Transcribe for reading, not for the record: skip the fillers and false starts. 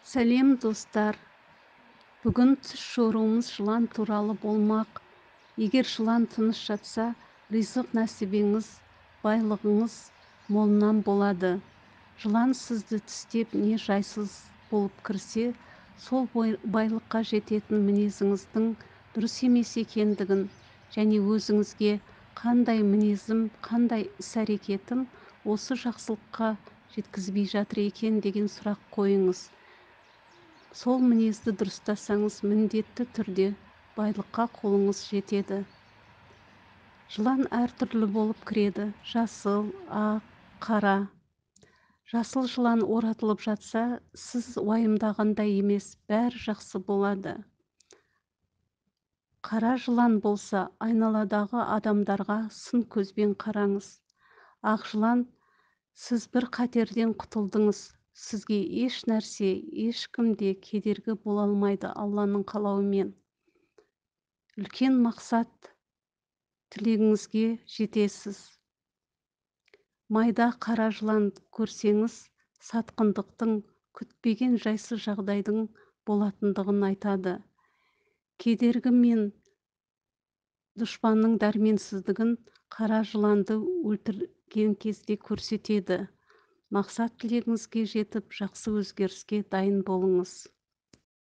Сәлем достар. Бүгін түс шоуымыз жылан туралы болмақ. Егер жылан тыныш жатса, ризық нәсібеңіз, байлығыңыз молынан болады. Жылан сізді тістеп не жайсыз болып кірсе, сол байлыққа жететін мінезіңіздің дұрыс емес екендігін және өзіңізге қандай мінезім, қандай іс-әрекетім осы жақсылыққа жеткізбей жатыр екен деген сұрақ қойыңыз. Сол мінезді дұрыстасаңыз, міндетті түрде байлыққа қолыңыз жетеді. Жылан әртүрлі болып кіреді. Жасыл, ақ, қара. Жасыл жылан оратылып жатса, сіз уайымдағандай емес, бәрі жақсы болады. Қара жылан болса, айналадағы адамдарға сын көзбен қараңыз. Ақ жылан, сіз бір қатерден құтылдыңыз. Сізге еш нәрсе, ешкім де кедергі бола алмайды Алланың қалауымен. Үлкен мақсат тілегіңізге жетесіз. Майда қара жылан көрсеңіз, сатқындықтың, күтпеген жайсыз жағдайдың болатындығын айтады. Кедергі мен дұшпанның дәрменсіздігін қара жыланды өлтірген кезде көрсетеді. Мақсат тілегіңізге жетіп, жақсы өзгеріске дайын болыңыз.